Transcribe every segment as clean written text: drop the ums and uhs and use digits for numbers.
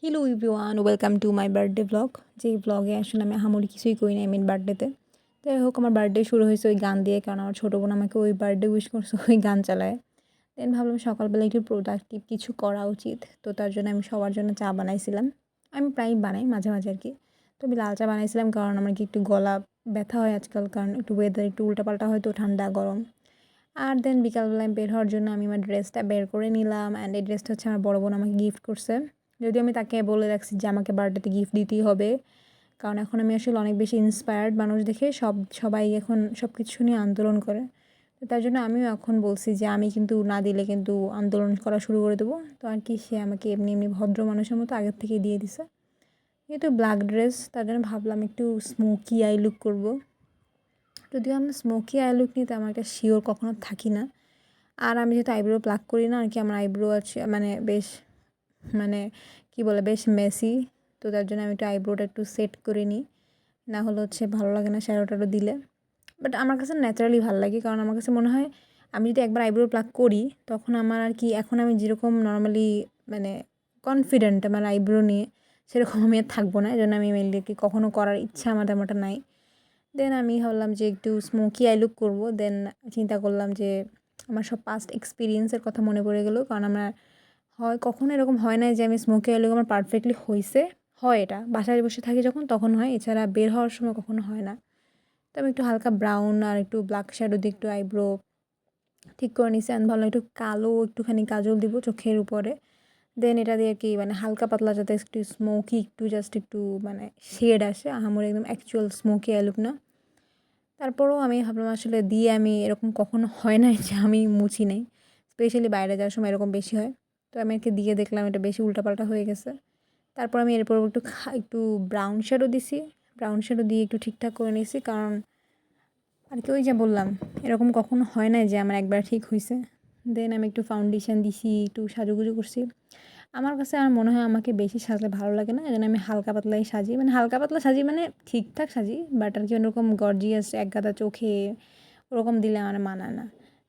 Hello everyone, welcome to my birthday blog. যেই ব্লগে আসলে আমি আহামরি কিছুই করি না, বার্থডেতে। যাই হোক, আমার বার্থডে শুরু হয়েছে ওই গান দিয়ে, কারণ আমার ছোটো বোন আমাকে ওই বার্থডে উইশ করছে ওই গান চালায়। দেন ভাবলাম সকালবেলা একটু প্রোডাক্টিভ কিছু করা উচিত, তো তার জন্য আমি সবার জন্য চা বানাইছিলাম। আমি প্রায়ই বানাই মাঝে মাঝে আর কি। তো আমি লাল চা বানাইছিলাম, কারণ আমার কি একটু গলা ব্যথা হয় আজকাল, কারণ একটু ওয়েদার একটু উল্টাপাল্টা হয়, তো ঠান্ডা গরম। আর দেন বিকালবেলায় বের হওয়ার জন্য আমি আমার ড্রেসটা বের করে নিলাম, অ্যান্ড এই ড্রেসটা হচ্ছে আমার বড় বোন আমাকে গিফট করছে। যদিও আমি তাকে বলে রাখছি যে আমাকে বার্থডেতে গিফট দিতেই হবে, কারণ এখন আমি আসলে অনেক বেশি ইন্সপায়ার্ড মানুষ দেখে। সবাই এখন সব কিছু নিয়ে আন্দোলন করে, তো তার জন্য আমিও এখন বলছি যে আমি কিন্তু না দিলে কিন্তু আন্দোলন করা শুরু করে দেবো। তো আর কি, সে আমাকে এমনি এমনি ভদ্র মানুষের মতো আগের থেকে দিয়ে দিছে। যেহেতু ব্ল্যাক ড্রেস, তার জন্য ভাবলাম একটু স্মোকি আই লুক করবো। যদিও আমি স্মোকি আই লুক নিতে আমার একটা শিওর কখনো থাকি না। আর আমি যেহেতু আইব্রো প্লাক করি না আর কি, আমার আইব্রো আছে মানে বেশ, মানে কি বলে, বেশ মেসি। তো তার জন্য আমি একটু আইব্রোটা একটু সেট করে নিই, না হলে হচ্ছে ভালো লাগে না শ্যাডো ট্যাডো দিলে। বাট আমার কাছে ন্যাচারালি ভালো লাগে, কারণ আমার কাছে মনে হয় আমি যদি একবার আইব্রো প্লাক করি, তখন আমার আর কি এখন আমি যেরকম নর্মালি মানে কনফিডেন্ট আমার আইব্রো নিয়ে, সেরকম আমি আর থাকবো না। এই জন্য আমি মেনলি কি কখনও করার ইচ্ছা আমার তেমনটা নাই। দেন আমি ভাবলাম যে একটু স্মোকি আই লুক করবো। দেন চিন্তা করলাম যে আমার সব পাস্ট এক্সপিরিয়েন্সের কথা মনে পড়ে গেলো, কারণ আমার কখনো এরকম হয় নাই যে আমি স্মোকি আই লুক আমার পারফেক্টলি হয়েছে। হয় এটা বাসায় বসে থাকি যখন, তখন হয়, এছাড়া বের হওয়ার সময় কখনো হয় না। তো আমি একটু হালকা ব্রাউন আর একটু ব্ল্যাক শ্যাডো দিয়ে একটু আইব্রো ঠিক করে নিছি, অ্যান্ড ভাবলাম একটু কালো একটুখানি কাজল দিব চোখের উপরে। দেন এটা দিয়ে কি মানে হালকা পাতলা, যাতে একটু স্মোকি, একটু জাস্ট একটু মানে শেড আসে, আহামরি একদম অ্যাকচুয়াল স্মোকি আই লুক না। তারপরেও আমি ভাবলাম আসলে দিয়ে আমি এরকম কখনো হয় নাই যে আমি মুছি নাই, স্পেশালি বাইরে যাওয়ার সময় এরকম বেশি হয়। তো আমি একে দিয়ে দেখলাম এটা বেশি উল্টাপাল্টা হয়ে গেছে। তারপর আমি এরপর একটু একটু ব্রাউন শ্যাডো দিছি, ব্রাউন শ্যাডো দিয়ে একটু ঠিকঠাক করে নিয়েছি, কারণ আর কি ওই যে বললাম, এরকম কখনো হয় নাই যে আমার একবার ঠিক হয়েছে। দেন আমি একটু ফাউন্ডেশন দিছি, একটু সাজুগুজু করছি। আমার কাছে আর মনে হয় আমাকে বেশি সাজলে ভালো লাগে না, এজন্য আমি হালকা পাতলাই সাজি, মানে হালকা পাতলা সাজি মানে ঠিকঠাক সাজি, বাট আর কি ওরকম গর্জিয়াস একগাদা চোখে ওরকম দিলে আমার মানায় না।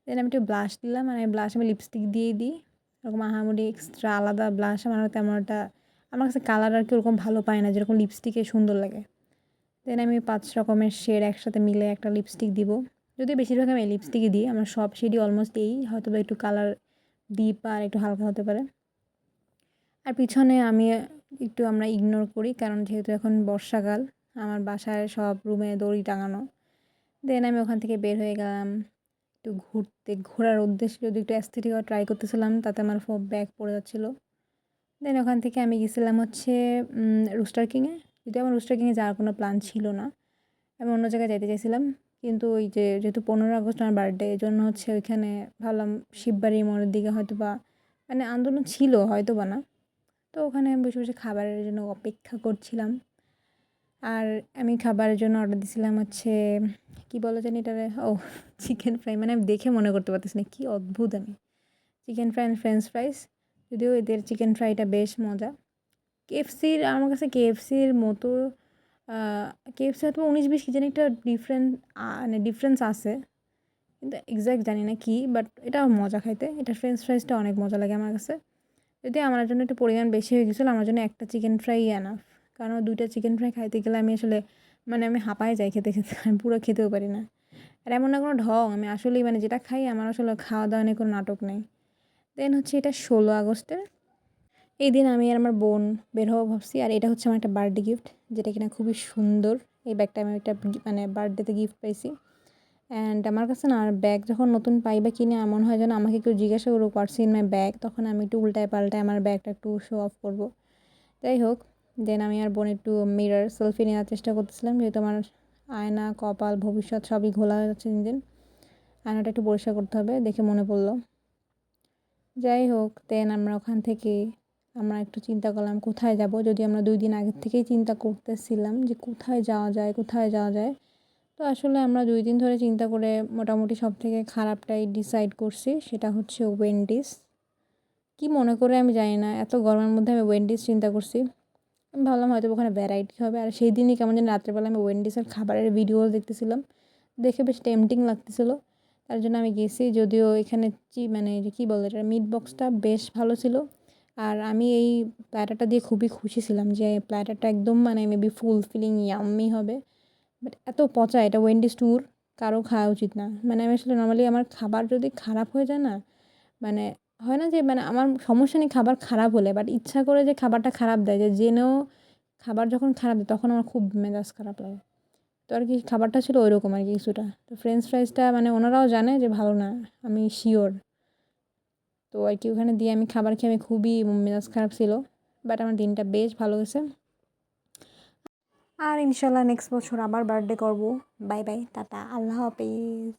দেন আমি একটু ব্লাশ দিলাম, মানে ব্লাশ আমি লিপস্টিক দিয়েই দিই। ওরকম আহামরি এক্সট্রা আলাদা ব্লাশ আমার তেমন একটা, আমার কাছে কালার আর কি ওরকম ভালো পায় না যেরকম লিপস্টিকে সুন্দর লাগে। দেন আমি 5 রকমের শেড একসাথে মিলে একটা লিপস্টিক দিব। যদিও বেশিরভাগ আমি লিপস্টিকই দিই, আমার সব শেডই অলমোস্ট এই, হয়তো বা একটু কালার ডিপ আর একটু হালকা হতে পারে। আর পিছনে আমি একটু আমরা ইগনোর করি, কারণ যেহেতু এখন বর্ষাকাল, আমার বাসায় সব রুমে দড়ি টাঙানো। দেন আমি ওখান থেকে বের হয়ে গেলাম একটু ঘোরার উদ্দেশ্যে, যদি একটু অ্যাস্থেটিক ট্রাই করতেছিলাম, তাতে আমার ব্যাগ পড়ে যাচ্ছিলো। দেন ওখান থেকে আমি গেছিলাম হচ্ছে রুস্টার কিংয়ে। যদিও আমার রুস্টার কিংয়ে যাওয়ার কোনো প্ল্যান ছিল না, আমি অন্য জায়গায় যেতে চাইছিলাম। কিন্তু ওই যে যেহেতু 15 আগস্ট আমার বার্থডে, এই জন্য হচ্ছে ওইখানে ভাবলাম শিববাড়ির মোড়ের দিকে হয়তো বা মানে আন্দোলন ছিল, হয়তো বা না। তো ওখানে আমি বসে বসে খাবারের জন্য অপেক্ষা করছিলাম। আর আমি খাবারের জন্য অর্ডার দিয়েছিলাম হচ্ছে, কী বলে জানি এটারে, ও চিকেন ফ্রাই, মানে আমি দেখে মনে করতে পারতেছি না, কী অদ্ভুত আমি। Chicken fry and French fries. যদিও এদের চিকেন ফ্রাইটা বেশ মজা। কেএফসির আমার কাছে কেএফসির মতো, কেএফসি হয়তো 19-20 কি জানি একটা মানে ডিফারেন্স আছে, কিন্তু এক্স্যাক্ট জানি না কি, বাট এটাও মজা খাইতে। এটা ফ্রেঞ্চ ফ্রাইসটা অনেক মজা লাগে আমার কাছে। যদি আমার জন্য একটু পরিমাণ বেশি হয়ে গেছিলো, আমার জন্য একটা চিকেন ফ্রাই এনাফ। কারণ 2টা চিকেন ফ্রাই খাইতে গেলে আমি আসলে মানে আমি হাঁপায়ে যাই খেতে খেতে, আমি পুরো খেতেও পারি না। আর এমন না কোনো ঢং, আমি আসলেই মানে যেটা খাই আমার আসলে খাওয়া দাওয়া নিয়ে কোনো নাটক নেই। দেন হচ্ছে এটা 16 আগস্টের এই দিন আমি আর আমার বোন বের হবো ভাবছি, আর এটা হচ্ছে আমার একটা বার্থডে গিফট, যেটা কিনা খুবই সুন্দর। এই ব্যাগটা আমি একটা মানে বার্থডেতে গিফট পাইছি। অ্যান্ড আমার কাছে না, আর ব্যাগ যখন নতুন পাই বা কিনে এমন হয় যেন আমাকে কেউ জিজ্ঞাসা করবো হোয়াটস ইন মাই ব্যাগ, তখন আমি একটু উল্টায় পাল্টায় আমার ব্যাগটা একটু শো অফ করবো। যাই হোক, দেন আমি আর বোন একটু মিরর সেলফি নেওয়ার চেষ্টা করতেছিলাম, যেহেতু আমার আয়না, কপাল, ভবিষ্যৎ সবই ঘোলা হয়ে যাচ্ছে দিন দিন। আয়নাটা একটু পরিষ্কার করতে হবে, দেখে মনে পড়লো। যাই হোক, দেন আমরা ওখান থেকে আমরা একটু চিন্তা করলাম কোথায় যাব, যদি আমরা 2 দিন আগের থেকেই চিন্তা করতেছিলাম যে কোথায় যাওয়া যায়, কোথায় যাওয়া যায়। তো আসলে আমরা 2 দিন ধরে চিন্তা করে মোটামুটি সব থেকে খারাপটাই ডিসাইড করছি, সেটা হচ্ছে ওয়েন্ডিস। কি মনে করে আমি জানি না, এত গরমের মধ্যে আমি ওয়েন্ডিস চিন্তা করছি। আমি ভাবলাম হয়তো ওখানে ভ্যারাইটি হবে, আর সেই দিনই কেমন যেন রাত্রেবেলা আমি ওয়েন্ডিসের খাবারের ভিডিও দেখতেছিলাম, দেখে বেশ টেম্পটিং লাগতেছিলো। তার জন্য আমি গেছি, যদিও এখানে মানে কী বলে এটা, মিট বক্সটা বেশ ভালো ছিল। আর আমি এই প্ল্যাটারটা দিয়ে খুবই খুশি ছিলাম যে প্ল্যাটারটা একদম মানে মেবি ফুলফিলিং ইয়াম্মি হবে। বাট এত পচা, এটা ওয়েন্ডিস ট্যুর, কারো খাওয়া উচিত না। মানে আমি আসলে নরমালি আমার খাবার যদি খারাপ হয়ে যায় না, মানে হয় না যে মানে আমার সমস্যা নেই খাবার খারাপ হলে, বাট ইচ্ছা করে যে খাবারটা খারাপ দেয়, যে জেনেও খাবার যখন খারাপ দেয় তখন আমার খুব মেজাজ খারাপ লাগে। তো আর কি খাবারটা ছিল ওইরকম আর কি কিছুটা। তো ফ্রেঞ্চ ফ্রাইসটা মানে ওনারাও জানে যে ভালো না, আমি শিওর। তো আর কি ওখানে দিয়ে আমি খাবার খেয়ে আমি খুবই মেজাজ খারাপ ছিল। বাট আমার দিনটা বেশ ভালো গেছে। আর ইনশাল্লাহ নেক্সট বছর আবার বার্থডে করব। বাই বাই, টাটা, আল্লাহ হাফেজ।